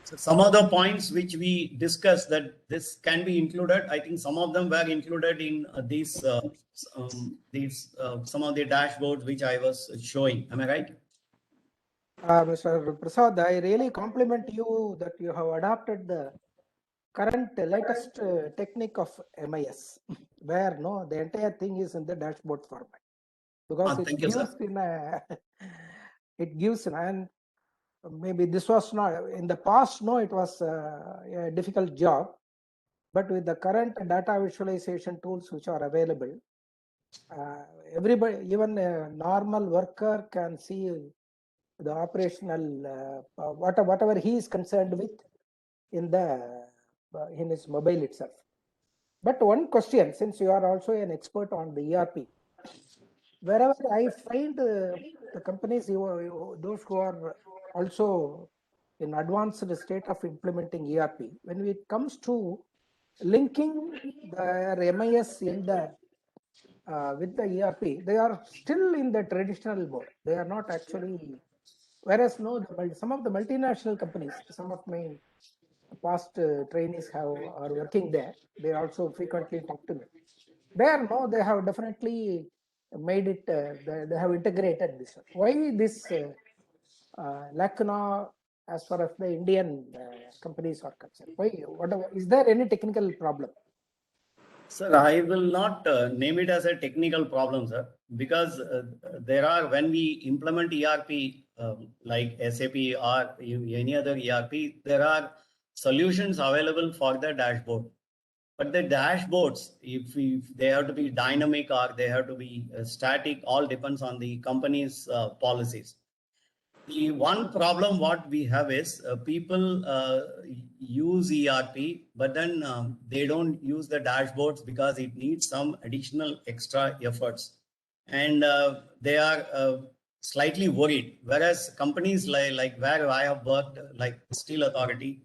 So some of the points which we discussed that this can be included, I think some of them were included in some of the dashboards which I was showing. Am I right? Mr. Prasad, I really compliment you that you have adopted the current latest technique of MIS, where the entire thing is in the dashboard format, because it gives it gives and maybe this was not in the past. No, it was a difficult job, but with the current data visualization tools which are available, everybody, even a normal worker, can see the operational whatever he is concerned with in his mobile itself. But one question, since you are also an expert on the ERP, wherever I find the companies, those who are also in advanced state of implementing ERP, when it comes to linking the MIS in the with the ERP, they are still in the traditional mode. They are not actually. Whereas some of the multinational companies, some of my past trainees are working there. They also frequently talk to me. There, they have definitely made it. They have integrated this. Why this lacuna as far as the Indian companies are concerned? Why? Is there any technical problem? Sir, I will not name it as a technical problem, sir, because there are, when we implement ERP like SAP or any other ERP, there are solutions available for the dashboard. But the dashboards, if they have to be dynamic or they have to be static, all depends on the company's policies. The one problem what we have is people use ERP, but then they don't use the dashboards because it needs some additional extra efforts. And they are slightly worried. Whereas companies like where I have worked, like Steel Authority,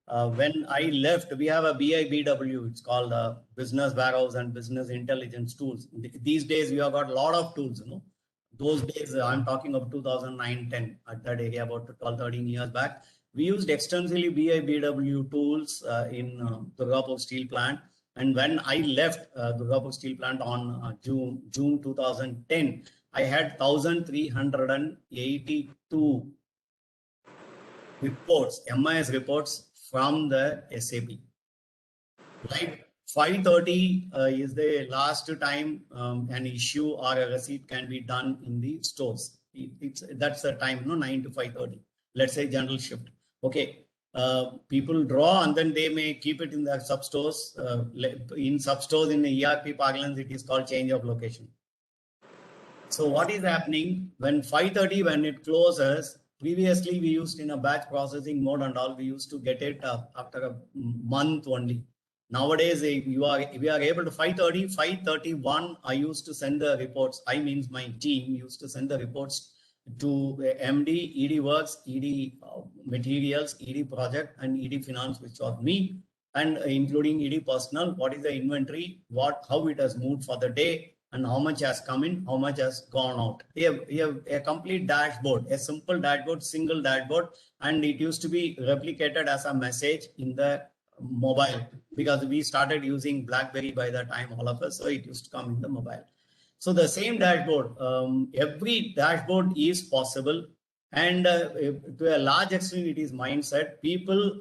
when I left, we have a BIBW, it's called Business Warehouse and Business Intelligence Tools. These days, we have got a lot of tools, Those days, I'm talking of 2009-10, at that area, about 12-13 years back. We used extensively BIBW tools in Durgapur Steel Plant. And when I left Durgapur Steel Plant on June 2010, I had 1,382 reports, MIS reports from the SAP. Like 5:30 is the last time an issue or a receipt can be done in the stores. That's the time, 9 to 5:30. Let's say general shift. Okay, people draw and then they may keep it in their sub stores. In sub stores in the ERP parlance, it is called change of location. So what is happening when 5:30 when it closes? Previously, we used in a batch processing mode and all. We used to get it after a month only. Nowadays, we are able to 5:31. I used to send the reports. I means my team used to send the reports to MD, ED Works, ED Materials, ED Project, and ED Finance, which was me, and including ED Personnel. What is the inventory? How it has moved for the day, and how much has come in, how much has gone out. You have a complete dashboard, a simple dashboard, single dashboard, and it used to be replicated as a message in the mobile, because we started using BlackBerry by the time, all of us, so it used to come in the mobile. So the same dashboard, every dashboard is possible, and to a large extent it is mindset. People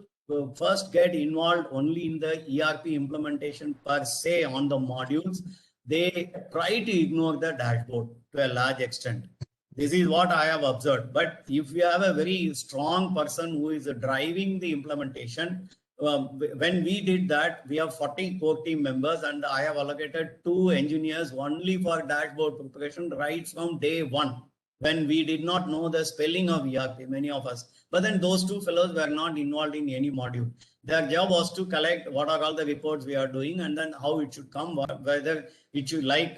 first get involved only in the ERP implementation per se on the modules. They try to ignore the dashboard to a large extent. This is what I have observed. But if you have a very strong person who is driving the implementation, when we did that, we have 40 core team members, and I have allocated 2 engineers only for dashboard preparation right from day one, when we did not know the spelling of ERP, many of us. But then those 2 fellows were not involved in any module. Their job was to collect what are all the reports we are doing, and then how it should come, whether it should, like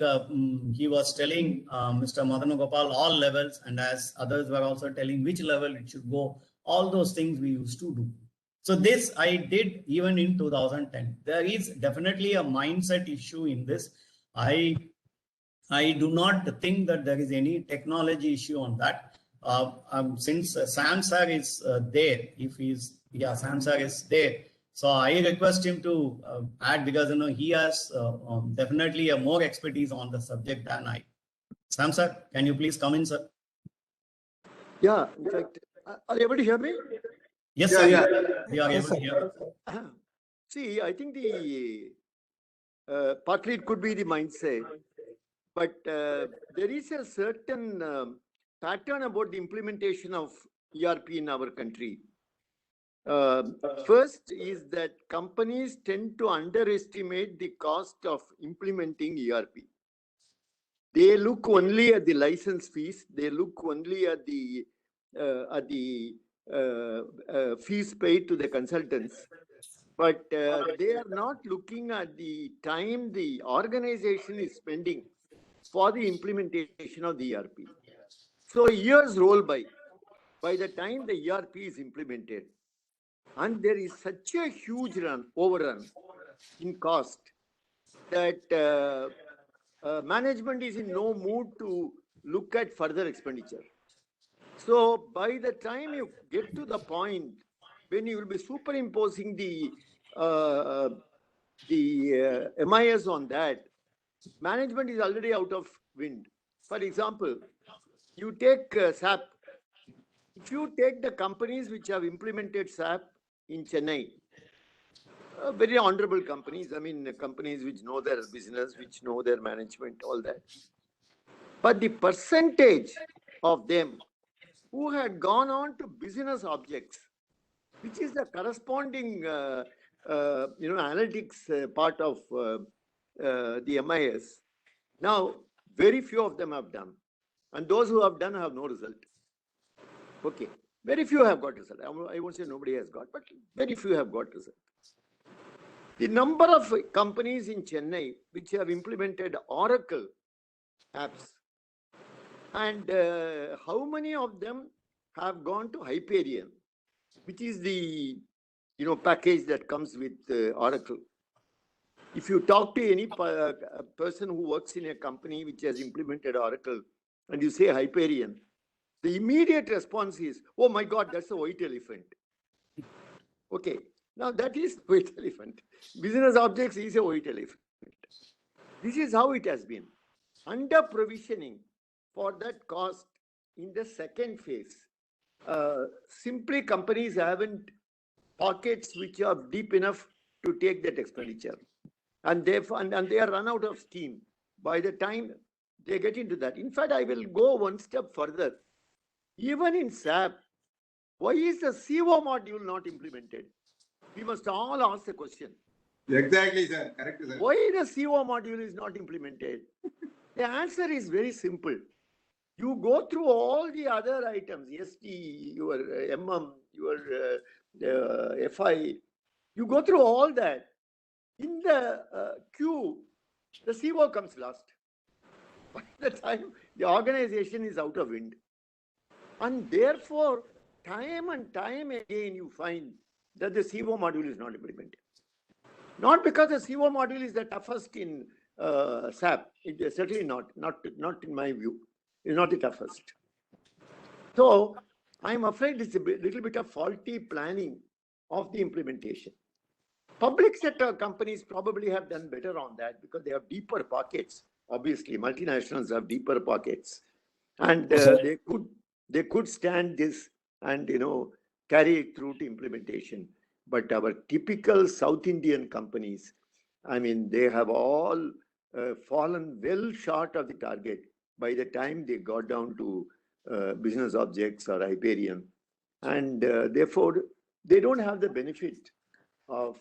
he was telling Mr. Madana Gopal, all levels, and as others were also telling which level it should go. All those things we used to do. So this I did even in 2010. There is definitely a mindset issue in this. I do not think that there is any technology issue on that. since Sam sir is there, if he's, yeah, Sam sir is there. So I request him to add, because he has definitely a more expertise on the subject than I. Sam sir, can you please come in, sir? Yeah, in fact, are you able to hear me? Yes, Yeah, sir. yeah. We are Yes, able to hear. See, I think the partly it could be the mindset, but there is a certain pattern about the implementation of ERP in our country. First is that companies tend to underestimate the cost of implementing ERP. They look only at the license fees. They look only at the fees paid to the consultants. But they are not looking at the time the organization is spending for the implementation of the ERP. So years roll by the time the ERP is implemented. And there is such a huge overrun in cost that management is in no mood to look at further expenditure. So by the time you get to the point when you will be superimposing the MIS on that, management is already out of wind. For example, you take SAP. If you take the companies which have implemented SAP in Chennai, very honorable companies, I mean, companies which know their business, which know their management, all that. But the percentage of them who had gone on to business objects, which is the corresponding analytics part of the MIS. Now, very few of them have done. And those who have done have no result. Okay. Very few have got result. I won't say nobody has got, but very few have got result. The number of companies in Chennai which have implemented Oracle apps, and how many of them have gone to Hyperion, which is the package that comes with Oracle. If you talk to any person who works in a company which has implemented Oracle and you say Hyperion, the immediate response is, oh my God, that's a white elephant. Okay, now that is white elephant. Business objects is a white elephant. This is how it has been. Under provisioning for that cost in the second phase. Simply companies haven't pockets which are deep enough to take that expenditure. And they are run out of steam by the time they get into that. In fact, I will go one step further. Even in SAP, why is the CO module not implemented? We must all ask the question. Exactly, sir. Correct, sir. Why the CO module is not implemented? The answer is very simple. You go through all the other items, ST, your MM, your FI, you go through all that. In the queue, the CO comes last. By the time the organization is out of wind. And therefore, time and time again, you find that the CO module is not implemented. Not because the CO module is the toughest in SAP. It is certainly not in my view. It's not the toughest. So I'm afraid it's a little bit of faulty planning of the implementation. Public sector companies probably have done better on that because they have deeper pockets. Obviously, multinationals have deeper pockets, and they could stand this and carry it through to implementation. But our typical South Indian companies, I mean, they have all fallen well short of the target by the time they got down to business objects or Hyperion, and therefore they don't have the benefit of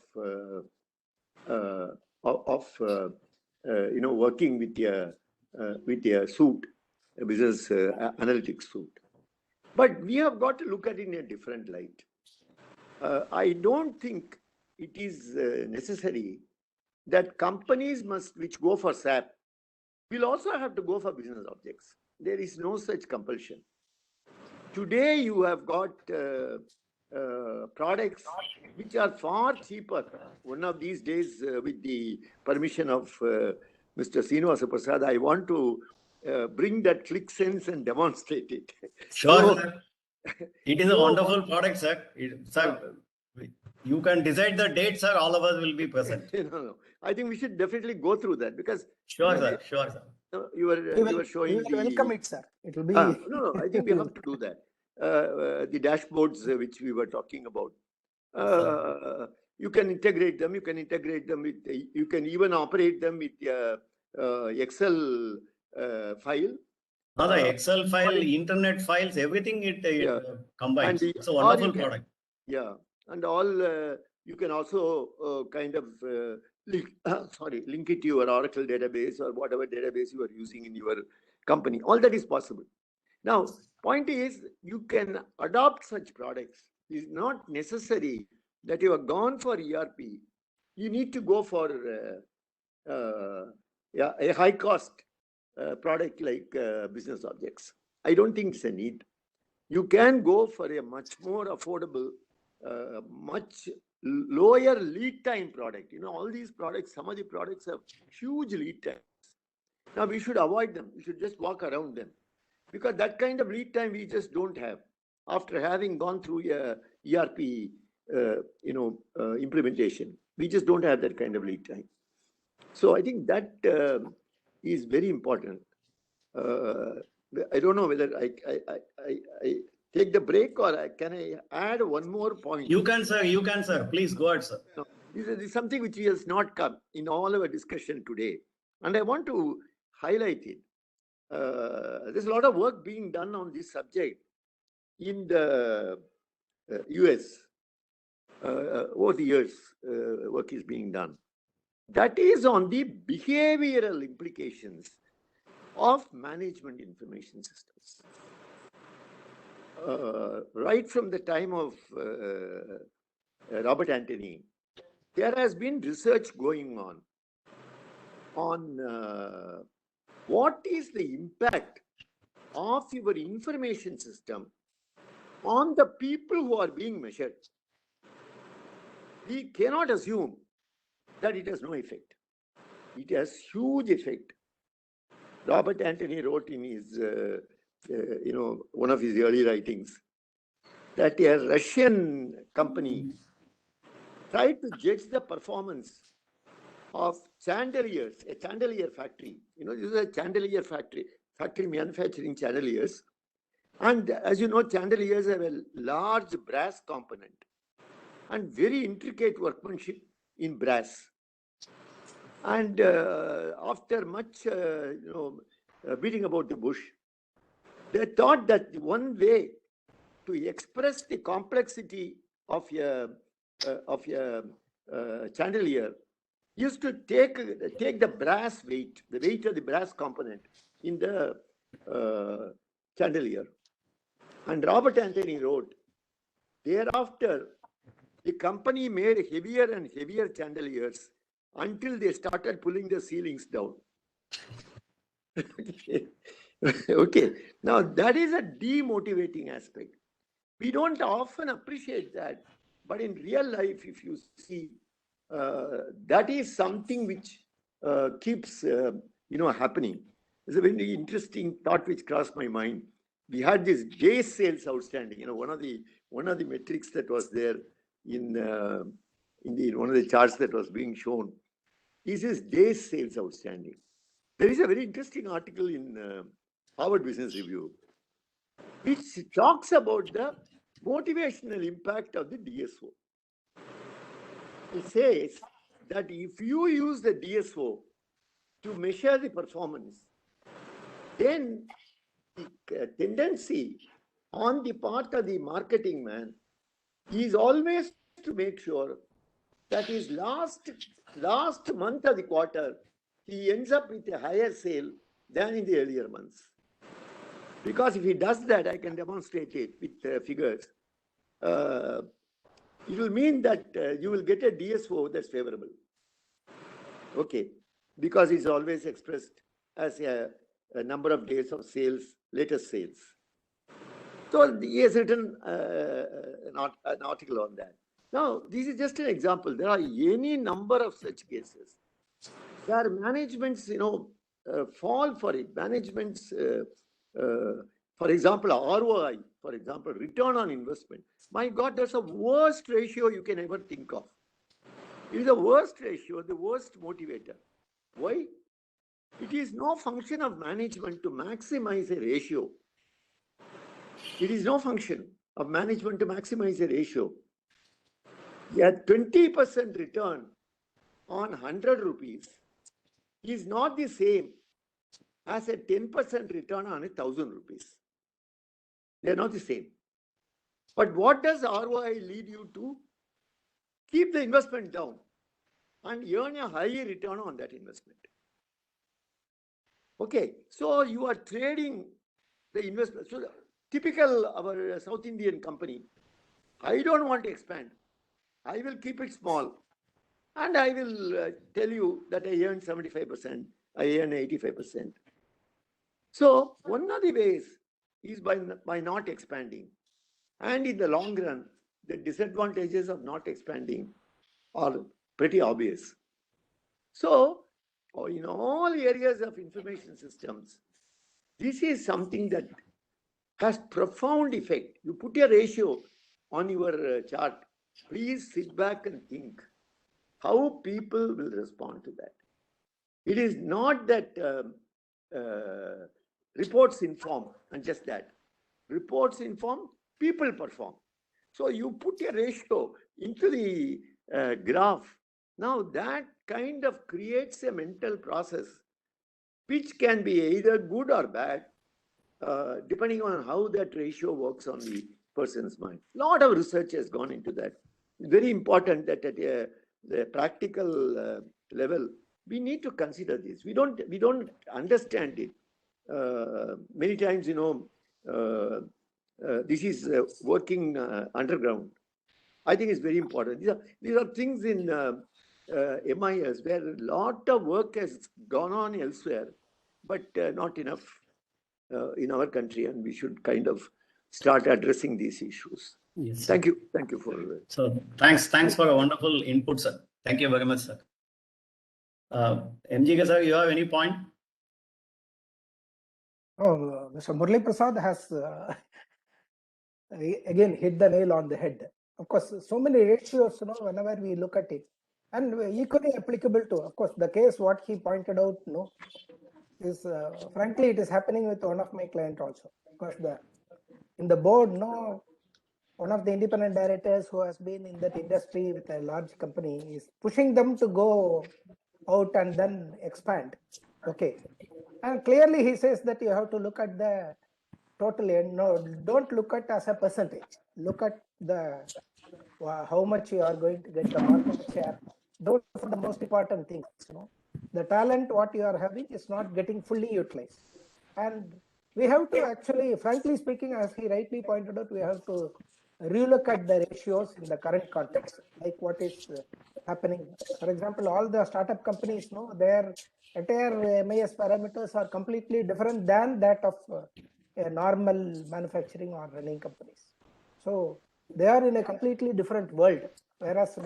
working with a suite, a business analytics suite. But we have got to look at it in a different light. I don't think it is necessary that companies which go for SAP will also have to go for business objects. There is no such compulsion. Today you have got products which are far cheaper. One of these days, with the permission of Mr. Srinivasa Prasad, I want to bring that click sense and demonstrate it. Sure, So- sir. It is a So- wonderful product, sir. Sir, you can decide the date, sir. All of us will be present. No. I think we should definitely go through that because Sure, sir. Sure, sir. you were showing we will welcome it, sir. It will be. No, I think we have to do that. The dashboards which we were talking about. You can integrate them. You can integrate them with. You can even operate them with Excel file. The Excel file, internet files, everything it combines. And It's a wonderful or you can- product. Yeah, and all you can also kind of link it to your Oracle database or whatever database you are using in your company. All that is possible. Now, point is you can adopt such products. It's not necessary that you have gone for ERP. You need to go for a high cost product like business objects. I don't think it's a need. You can go for a much more affordable, much lower lead time product. You know, all these products, some of the products have huge lead times. Now we should avoid them. We should just walk around them because that kind of lead time we just don't have after having gone through a ERP, implementation. We just don't have that kind of lead time. So I think that is very important. I don't know whether I take the break or can I add one more point? You can, sir. You can, sir. Please go ahead, sir. No, this is something which has not come in all our discussion today. And I want to highlight it. There's a lot of work being done on this subject in the US. Over the years, work is being done. That is on the behavioral implications of management information systems. Right from the time of Robert Anthony, there has been research going on what is the impact of your information system on the people who are being measured. We cannot assume that it has no effect. It has huge effect. Robert Anthony wrote in his, one of his early writings that a Russian company tried to judge the performance of chandeliers, a chandelier factory. You know, this is a chandelier factory manufacturing chandeliers. And as you know, chandeliers have a large brass component and very intricate workmanship in brass. And after much, beating about the bush, they thought that one way to express the complexity of a chandelier is to take the brass weight, the weight of the brass component in the chandelier. And Robert Anthony wrote, thereafter, the company made heavier and heavier chandeliers until they started pulling the ceilings down. Okay, now that is a demotivating aspect. We don't often appreciate that, but in real life, if you see, that is something which keeps, happening. It's a very interesting thought which crossed my mind. We had this days sales outstanding. You know, one of the metrics that was there in one of the charts that was being shown is his days sales outstanding. There is a very interesting article in Harvard Business Review which talks about the motivational impact of the DSO. It says that if you use the DSO to measure the performance, then the tendency on the part of the marketing man is always to make sure that his last month of the quarter, he ends up with a higher sale than in the earlier months. Because if he does that, I can demonstrate it with figures. It will mean that you will get a DSO that's favorable. Okay, because it's always expressed as a number of days of sales, latest sales. So he has written an article on that. Now, this is just an example. There are any number of such cases where managements, fall for it. Management's, for example, ROI, for example, return on investment. My God, that's the worst ratio you can ever think of. It is the worst ratio, the worst motivator. Why? It is no function of management to maximize a ratio. It is no function of management to maximize a ratio. A 20% return on 100 rupees is not the same as a 10% return on 1,000 rupees. They are not the same. But what does ROI lead you to? Keep the investment down and earn a higher return on that investment. Okay, so you are trading the investment. So typical our South Indian company, I don't want to expand. I will keep it small. And I will tell you that I earn 75%, I earn 85%. So one of the ways is by not expanding. And in the long run, the disadvantages of not expanding are pretty obvious. So in all areas of information systems, this is something that has profound effect. You put a ratio on your chart. Please sit back and think how people will respond to that. It is not that reports inform and just that. Reports inform, people perform. So you put a ratio into the graph. Now that kind of creates a mental process which can be either good or bad, depending on how that ratio works on the person's mind. A lot of research has gone into that. It's very important that at the practical level, we need to consider this. We don't understand it. Many times, this is working underground. I think it's very important. These are things in MIS where a lot of work has gone on elsewhere, but not enough in our country, and we should kind of start addressing these issues. Yes. Thank you for. So thanks for a wonderful input, sir. Thank you very much, sir. MGK sir, you have any point? Oh, Mr. Murali Prasad has again hit the nail on the head. Of course, so many ratios, whenever we look at it, and equally applicable to, of course, the case what he pointed out, is frankly it is happening with one of my client also. Because in the board, one of the independent directors who has been in that industry with a large company is pushing them to go out and then expand. Okay. And clearly he says that you have to look at the total end. No, don't look at as a percentage. Look at the how much you are going to get the market share. Those are the most important things. The talent what you are having is not getting fully utilized. And we have to actually, frankly speaking, as he rightly pointed out, we have to relook at the ratios in the current context, like what is happening. For example, all the startup companies, their entire MIS parameters are completely different than that of a normal manufacturing or running companies. So they are in a completely different world, whereas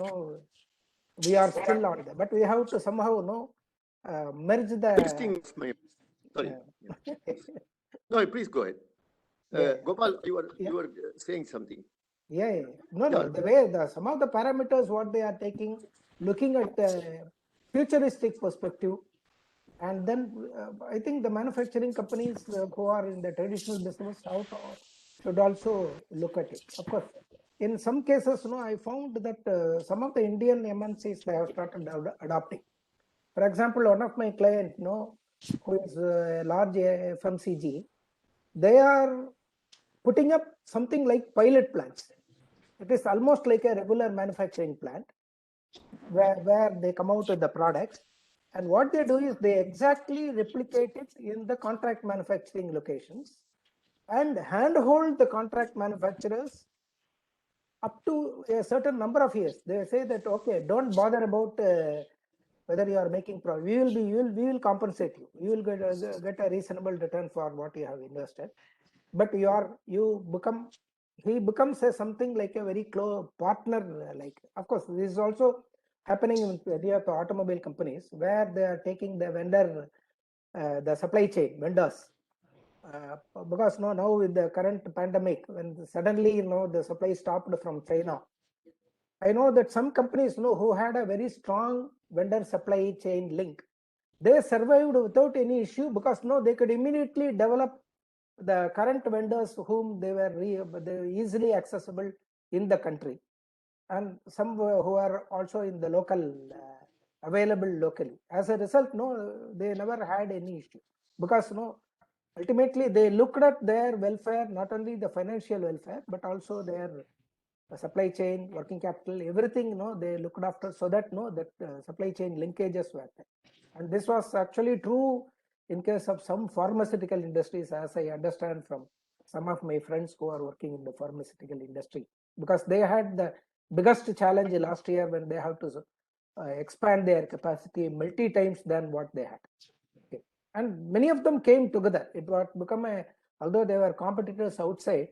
we are still on there. But we have to somehow merge the. Sorry. No, please go ahead. Gopal, you were saying something. Yeah. No. The way some of the parameters what they are taking, looking at the futuristic perspective, and then I think the manufacturing companies who are in the traditional business should also look at it. Of course, in some cases, I found that some of the Indian MNCs they have started adopting. For example, one of my clients, who is a large FMCG, they are putting up something like pilot plants. It is almost like a regular manufacturing plant where they come out with the products. And what they do is they exactly replicate it in the contract manufacturing locations and handhold the contract manufacturers up to a certain number of years. They say that, okay, don't bother about whether you are making profit. We will compensate you. You will get a reasonable return for what you have invested. But he becomes something like a very close partner. Like, of course, this is also happening in the automobile companies where they are taking the vendor the supply chain vendors. Because now with the current pandemic, when suddenly the supply stopped from China, I know that some companies who had a very strong vendor supply chain link, they survived without any issue because they could immediately develop the current vendors whom they were easily accessible in the country, and some who are also in the local available locally. As a result, they never had any issue because ultimately they looked at their welfare, not only the financial welfare but also their supply chain, working capital, everything they looked after, so that that supply chain linkages were there. And this was actually true in case of some pharmaceutical industries, as I understand from some of my friends who are working in the pharmaceutical industry, because they had the biggest challenge last year when they have to expand their capacity multi times than what they had. Okay. And many of them came together. It was become although they were competitors outside,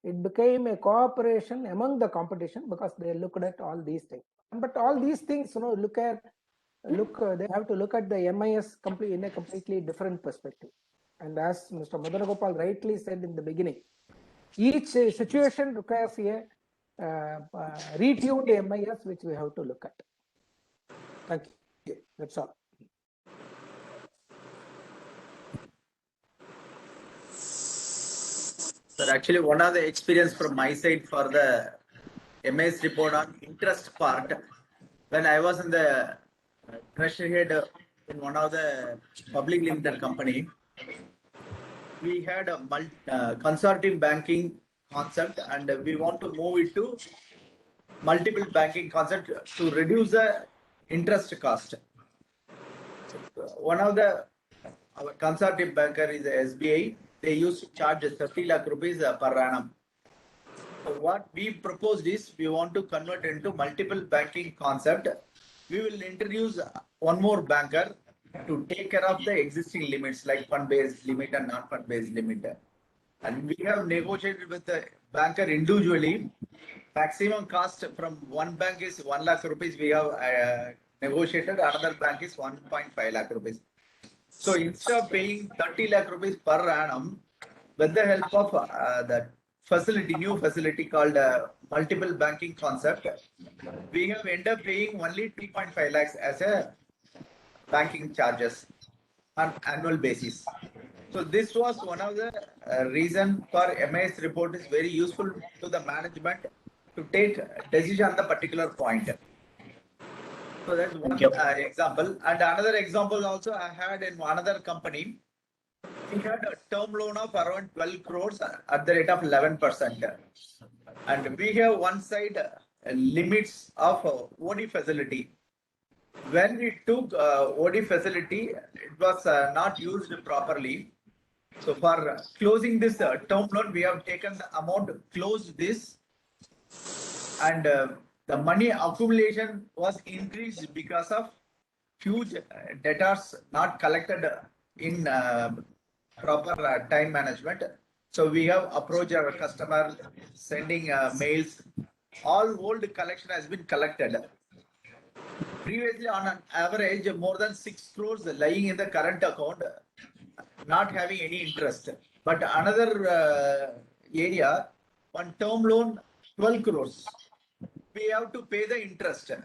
it became a cooperation among the competition because they looked at all these things. But all these things, they have to look at the MIS in a completely different perspective. And as Mr. Madanagopal rightly said in the beginning, each situation requires a retuned MIS which we have to look at. Thank you. That's all. Sir, actually, one of the experience from my side for the MIS report on interest part, when I was in the treasury head in one of the public limited company, we had a consortium banking concept, and we want to move it to multiple banking concept to reduce the interest cost. One of our consortium banker is the SBI. They used to charge 30 lakh rupees per annum. So what we proposed is we want to convert into multiple banking concept. We will introduce one more banker to take care of the existing limits like fund-based limit and non-fund-based limit. And we have negotiated with the banker individually. Maximum cost from one bank is 1 lakh rupees. We have negotiated. Another bank is 1.5 lakh rupees. So instead of paying 30 lakh rupees per annum, with the help of that new facility called multiple banking concept, we have ended up paying only 2.5 lakhs as a banking charges on annual basis. So this was one of the reason for MIS report is very useful to the management to take decision on the particular point. So that's one example. And another example also I had in another company. We had a term loan of around 12 crores at the rate of 11%. And we have one side limits of OD facility. When we took OD facility, it was not used properly. So for closing this term loan, we have taken the amount, closed this, and the money accumulation was increased because of huge debtors not collected in proper time management. So we have approached our customer, sending mails. All old collection has been collected. Previously, on an average, more than 6 crores lying in the current account, not having any interest. But another area, one term loan, 12 crores. We have to pay the interest. So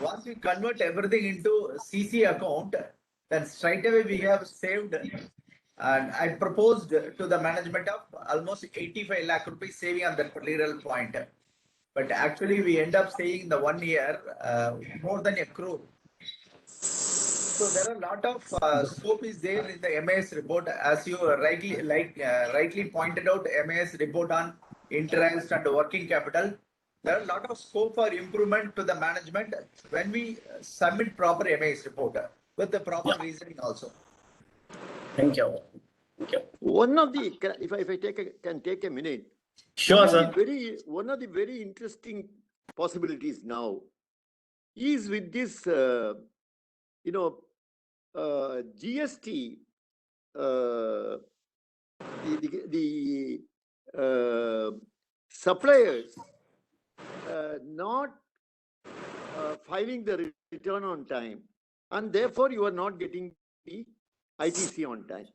once we convert everything into CC account, then straight away we have saved. And I proposed to the management of almost 85 lakh rupees saving on that particular point. But actually we end up saving the 1 year more than 1 crore. So there are a lot of scope is there in the MIS report, as you rightly pointed out. MIS report on interest and working capital. There are a lot of scope for improvement to the management when we submit proper MIS report with the proper reasoning also. Thank you. Thank you. One of the, if I can take a minute. Sure, sir. One of the very interesting possibilities now is with this, GST, the suppliers not filing the return on time, and therefore you are not getting the ITC on time.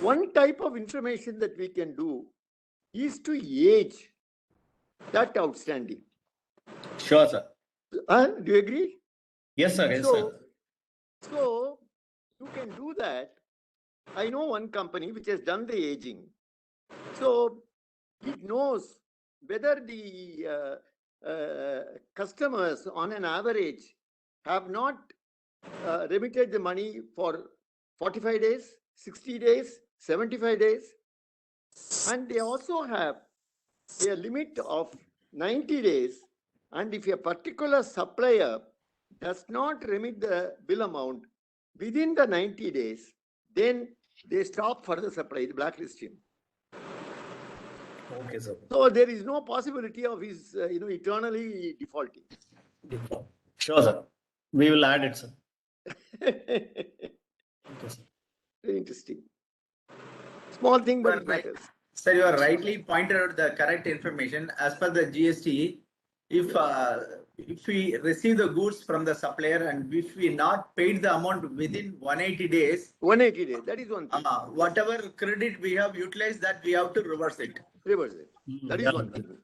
One type of information that we can do is to age that outstanding. Sure, sir. Do you agree? Yes, sir. Yes, So, sir. so you can do that. I know one company which has done the aging. So it knows whether the customers on an average have not remitted the money for 45 days, 60 days, 75 days. And they also have a limit of 90 days. And if a particular supplier does not remit the bill amount within the 90 days, then they stop further supply, the blacklist him. Okay, sir. So there is no possibility of his, eternally defaulting. Sure, sir. We will add it, sir. Very Okay, sir. interesting. Small thing, but it Right. matters. Sir, you are rightly pointed out the correct information. As per the GST, if we receive the goods from the supplier and if we not paid the amount within 180 days, 180 days, that is one thing. whatever credit we have utilized, that we have to reverse it. Reverse it. That is Yeah. one thing.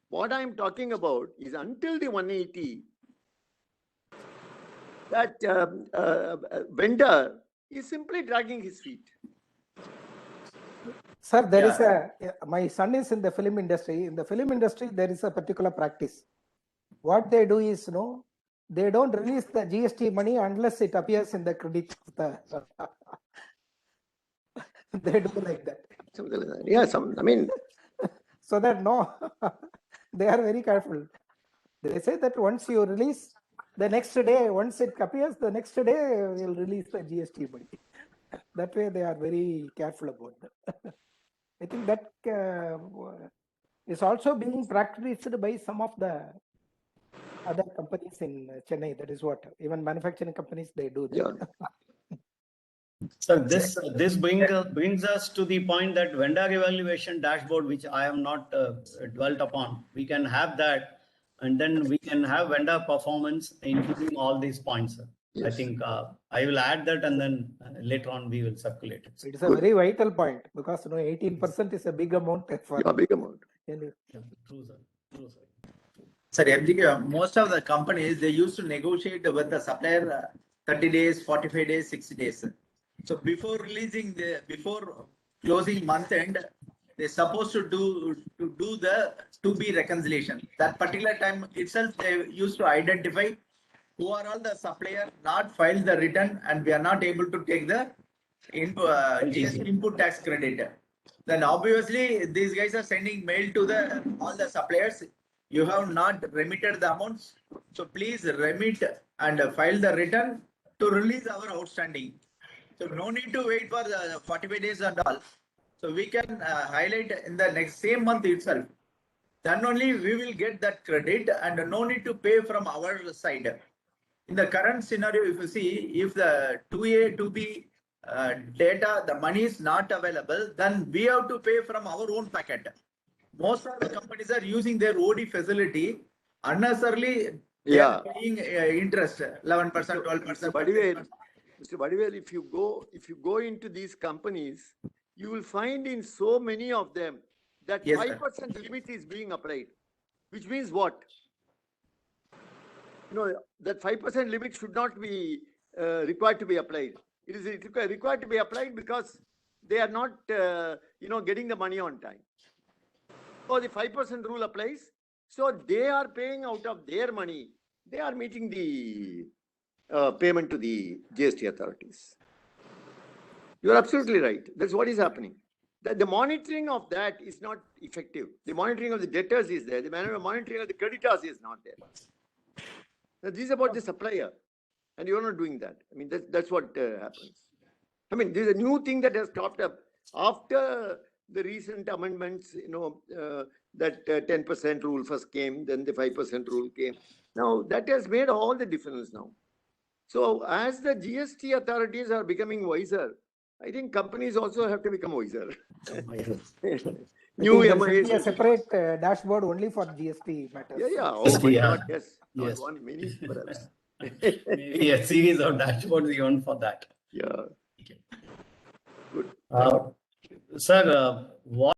What I am talking about is until the 180, that vendor is simply dragging his feet. Sir, there is my son is in the film industry. In the film industry, there is a particular practice. What they do is, they don't release the GST money unless it appears in the credit. They do like that. Something like that. Yeah, So that they are very careful. They say that once you release, the next day, once it appears, the next day we'll release the GST money. That way they are very careful about that. I think that is also being practiced by some of the other companies in Chennai. That is what even manufacturing companies, they do that. yeah. So this brings us to the point that vendor evaluation dashboard, which I have not dwelt upon. We can have that, and then we can have vendor performance, including all these points, sir. Yes. I think I will add that, and then later on we will circulate it. It is a very vital point because 18% is a big amount for Yeah, big amount. Yeah, true, sir. True, sir. Sir, MGK, most of the companies, they used to negotiate with the supplier 30 days, 45 days, 60 days. So before before closing month end, they're supposed to do the to-be reconciliation. That particular time itself, they used to identify who are all the supplier not filed the return and we are not able to take the input tax credit. Then obviously these guys are sending mail to all the suppliers. You have not remitted the amounts, so please remit and file the return to release our outstanding. So no need to wait for the 45 days and all. So we can highlight in the same month itself. Then only we will get that credit and no need to pay from our side. In the current scenario, if you see, if the 2A, 2B data, the money is not available, then we have to pay from our own packet. Most of the companies are using their OD facility unnecessarily. They are paying interest 11%, 12%. Mr. Vadivel, if you go into these companies, you will find in so many of them that 5% limit is being applied, which means what? That 5% limit should not be required to be applied. It is required to be applied because they are not, getting the money on time. So the 5% rule applies. So they are paying out of their money. They are meeting the payment to the GST authorities. You are absolutely right. That's what is happening. The monitoring of that is not effective. The monitoring of the debtors is there. The monitoring of the creditors is not there. Now, this is about the supplier, and you are not doing that. I mean, that's what happens. I mean, there's a new thing that has cropped up after the recent amendments. That 10% rule first came, then the 5% rule came. Now that has made all the difference now. So as the GST authorities are becoming wiser, I think companies also have to become wiser. New there should be a separate dashboard only for GST matters. Yeah. Oh my God, yes. Yes. Not one, many perhaps. Maybe a series of dashboards even for that. Yeah. Good. Sir, what